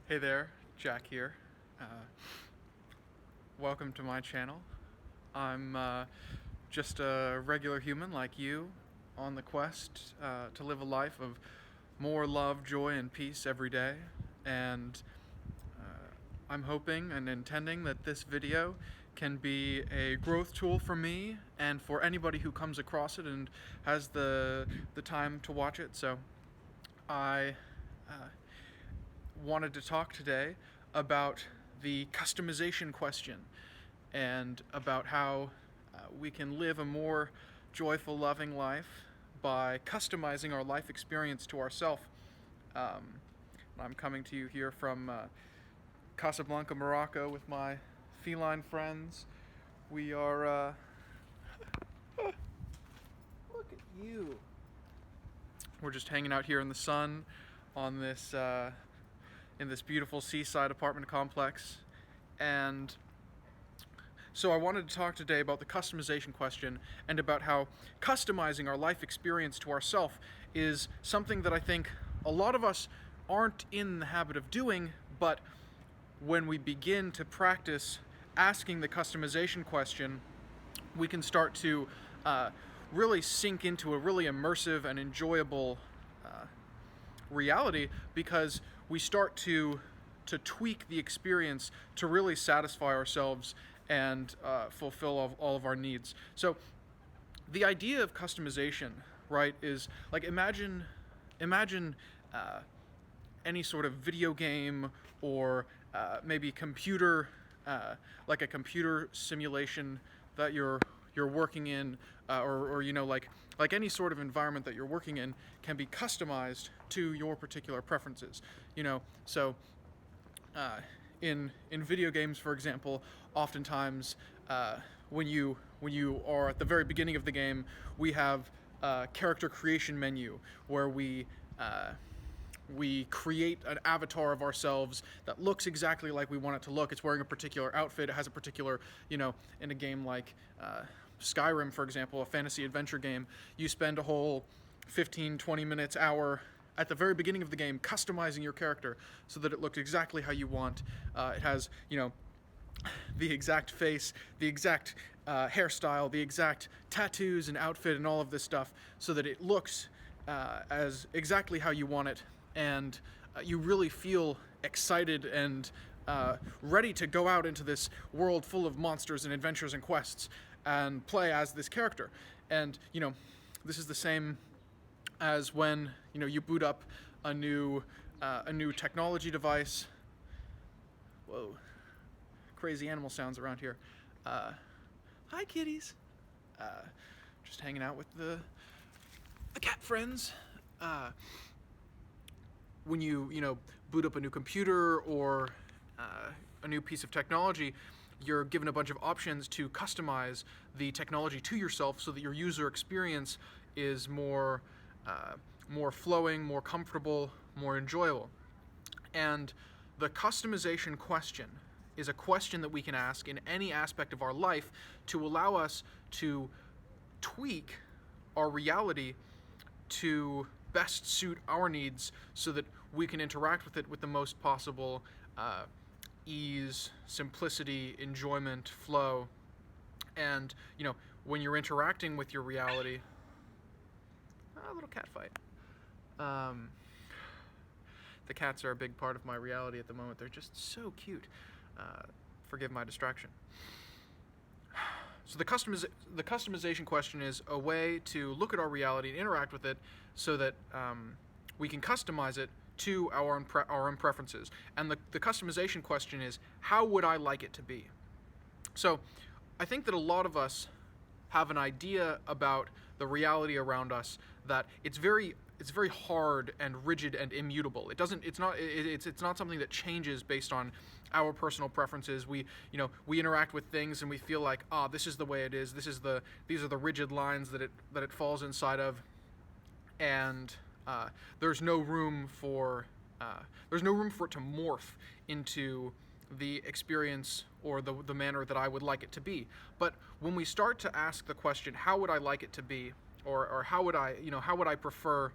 Hey there, Jack here. Uh, Welcome to my channel. I'm just a regular human like you on the quest to live a life of more love, joy, and peace every day. And I'm hoping and intending that this video can be a growth tool for me and for anybody who comes across it and has the time to watch it. So I wanted to talk today about the customization question and about how we can live a more joyful, loving life by customizing our life experience to ourselves. Um, I'm coming to you here from Casablanca, Morocco, with my feline friends. We are. Look at you. We're just hanging out here in the sun on this in this beautiful seaside apartment complex. And so I wanted to talk today about the customization question and about how customizing our life experience to ourselves is something that I think a lot of us aren't in the habit of doing, but when we begin to practice asking the customization question, we can start to really sink into a really immersive and enjoyable reality, because we start to tweak the experience to really satisfy ourselves and fulfill all of our needs. So the idea of customization, right, is like imagine any sort of video game or maybe computer, like a computer simulation that you're working in, or like any sort of environment that you're working in can be customized to your particular preferences. So in video games, for example, oftentimes when you are at the very beginning of the game, we have a character creation menu where we create an avatar of ourselves that looks exactly like we want it to look. It's wearing a particular outfit. It has a particular, in a game like Skyrim, for example, a fantasy adventure game, you spend a whole 15, 20 minutes, hour at the very beginning of the game customizing your character so that it looks exactly how you want. It has, the exact face, the exact hairstyle, the exact tattoos and outfit and all of this stuff so that it looks as exactly how you want it, and you really feel excited and ready to go out into this world full of monsters and adventures and quests and play as this character. And this is the same as when you boot up a new technology device. Whoa, crazy animal sounds around here. Hi, kitties. Uh, just hanging out with the cat friends. When you boot up a new computer or a new piece of technology, you're given a bunch of options to customize the technology to yourself so that your user experience is more flowing, more comfortable, more enjoyable. And the customization question is a question that we can ask in any aspect of our life to allow us to tweak our reality to best suit our needs so that we can interact with it with the most possible ease, simplicity, enjoyment, flow. And when you're interacting with your reality, a little cat fight. The cats are a big part of my reality at the moment. They're just so cute. Forgive my distraction. So the customization question is a way to look at our reality and interact with it so that we can customize it to our own preferences. And the customization question is, how would I like it to be? So I think that a lot of us have an idea about the reality around us that it's very hard and rigid and immutable. It's not something that changes based on our personal preferences. We interact with things and we feel like, this is the way it is. These are the rigid lines that it falls inside of, and there's no room for it to morph into the experience or the manner that I would like it to be. But when we start to ask the question, how would I like it to be, or how would I prefer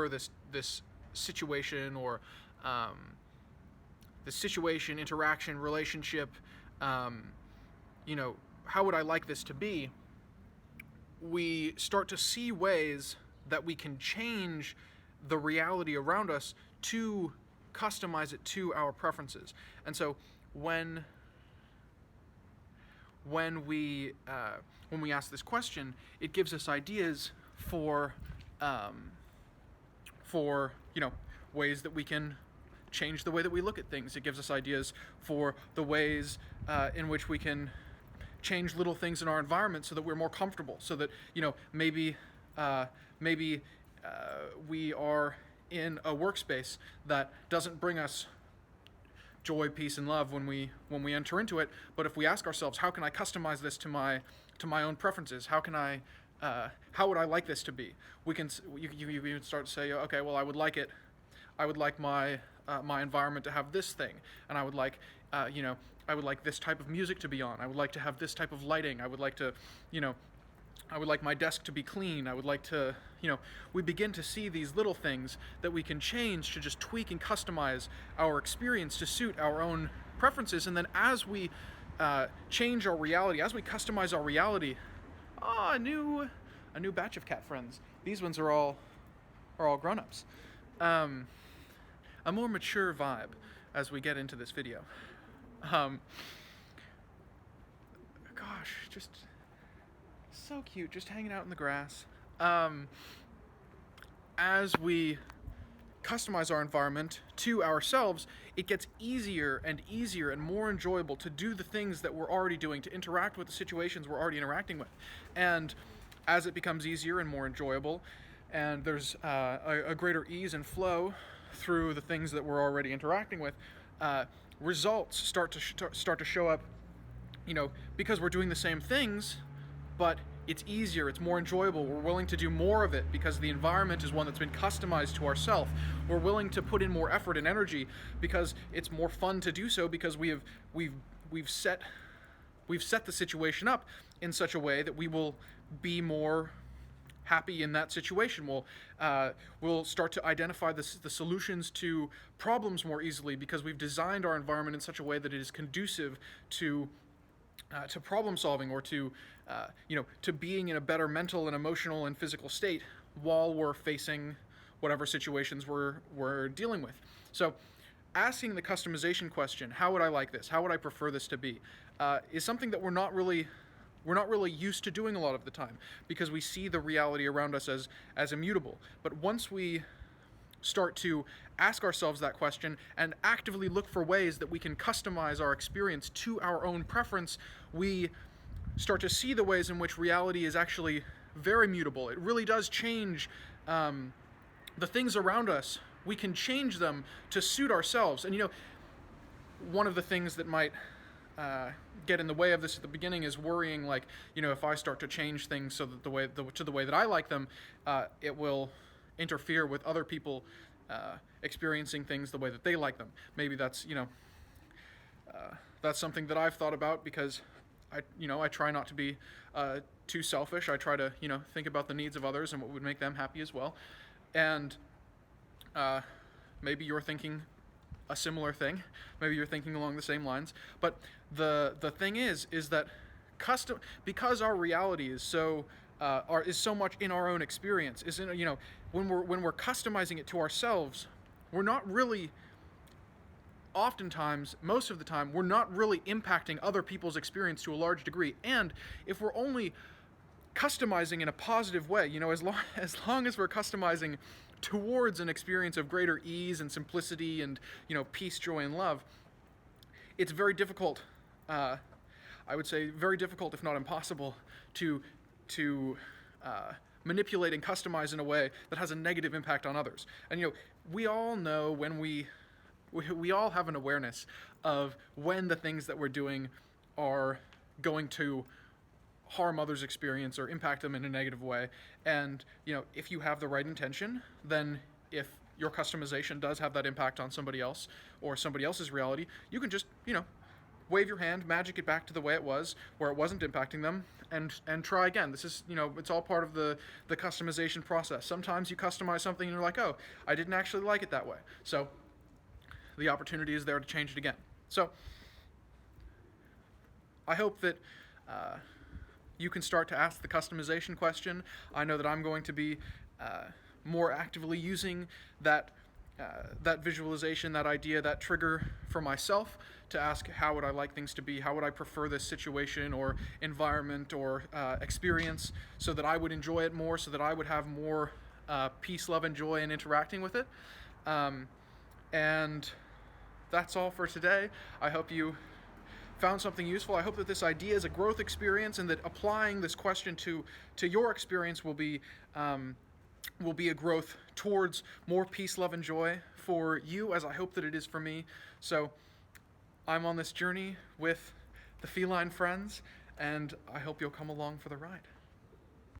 this situation, or the situation, interaction, relationship, you know, how would I like this to be? We start to see ways that we can change the reality around us to customize it to our preferences. And so when we ask this question, it gives us ideas for you know, ways that we can change the way that we look at things. It gives us ideas for the ways in which we can change little things in our environment so that we're more comfortable. So that, you know, maybe we are in a workspace that doesn't bring us joy, peace, and love when we enter into it. But if we ask ourselves, how can I customize this to my own preferences? How can I how would I like this to be? You can start to say, okay, well, I would like my my environment to have this thing, and I would like you know, I would like this type of music to be on. I would like to have this type of lighting. I would like to, you know, I would like my desk to be clean. I would like to, you know, we begin to see these little things that we can change to just tweak and customize our experience to suit our own preferences. And then as we change our reality, as we customize our reality, a new batch of cat friends. These ones are all grown-ups. A more mature vibe as we get into this video. Gosh, just so cute, just hanging out in the grass. As we customize our environment to ourselves, it gets easier and easier and more enjoyable to do the things that we're already doing, to interact with the situations we're already interacting with. And as it becomes easier and more enjoyable, and there's a greater ease and flow through the things that we're already interacting with, results start to show up, you know, because we're doing the same things, but it's easier, it's more enjoyable, we're willing to do more of it because the environment is one that's been customized to ourselves. We're willing to put in more effort and energy because it's more fun to do so, because we've set the situation up in such a way that we will be more happy in that situation. We'll start to identify the solutions to problems more easily because we've designed our environment in such a way that it is conducive to problem solving, or to you know, to being in a better mental and emotional and physical state while we're facing whatever situations we're dealing with. So asking the customization question, how would I like this? How would I prefer this to be? Is something that we're not really used to doing a lot of the time, because we see the reality around us as immutable. But once we start to ask ourselves that question and actively look for ways that we can customize our experience to our own preference, we start to see the ways in which reality is actually very mutable. It really does change the things around us. We can change them to suit ourselves. And, you know, one of the things that might get in the way of this at the beginning is worrying, like, you know, if I start to change things so that the way that I like them, it will interfere with other people experiencing things the way that they like them. Maybe that's, you know, that's something that I've thought about, because I try not to be too selfish. I try to, you know, think about the needs of others and what would make them happy as well. And maybe you're thinking a similar thing. Maybe you're thinking along the same lines. But the thing is that because our reality is so much in our own experience, you know, when we're customizing it to ourselves, we're not really, oftentimes, most of the time, we're not really impacting other people's experience to a large degree. And if we're only customizing in a positive way, you know, as long as we're customizing towards an experience of greater ease and simplicity and, you know, peace, joy, and love, it's very difficult, I would say very difficult, if not impossible, to manipulate and customize in a way that has a negative impact on others. And, you know, we all know when we all have an awareness of when the things that we're doing are going to harm others' experience or impact them in a negative way. And, you know, if you have the right intention, then if your customization does have that impact on somebody else or somebody else's reality, you can just, you know, wave your hand, magic it back to the way it was, where it wasn't impacting them, and try again. This is, you know, it's all part of the customization process. Sometimes you customize something and you're like, oh, I didn't actually like it that way. So the opportunity is there to change it again. So I hope that you can start to ask the customization question. I know that I'm going to be more actively using that visualization, that idea, that trigger for myself to ask how would I like things to be, how would I prefer this situation or environment or experience so that I would enjoy it more, so that I would have more peace, love, and joy in interacting with it. And that's all for today. I hope you found something useful. I hope that this idea is a growth experience and that applying this question to your experience will be a growth towards more peace, love, and joy for you, as I hope that it is for me. So I'm on this journey with the feline friends, and I hope you'll come along for the ride.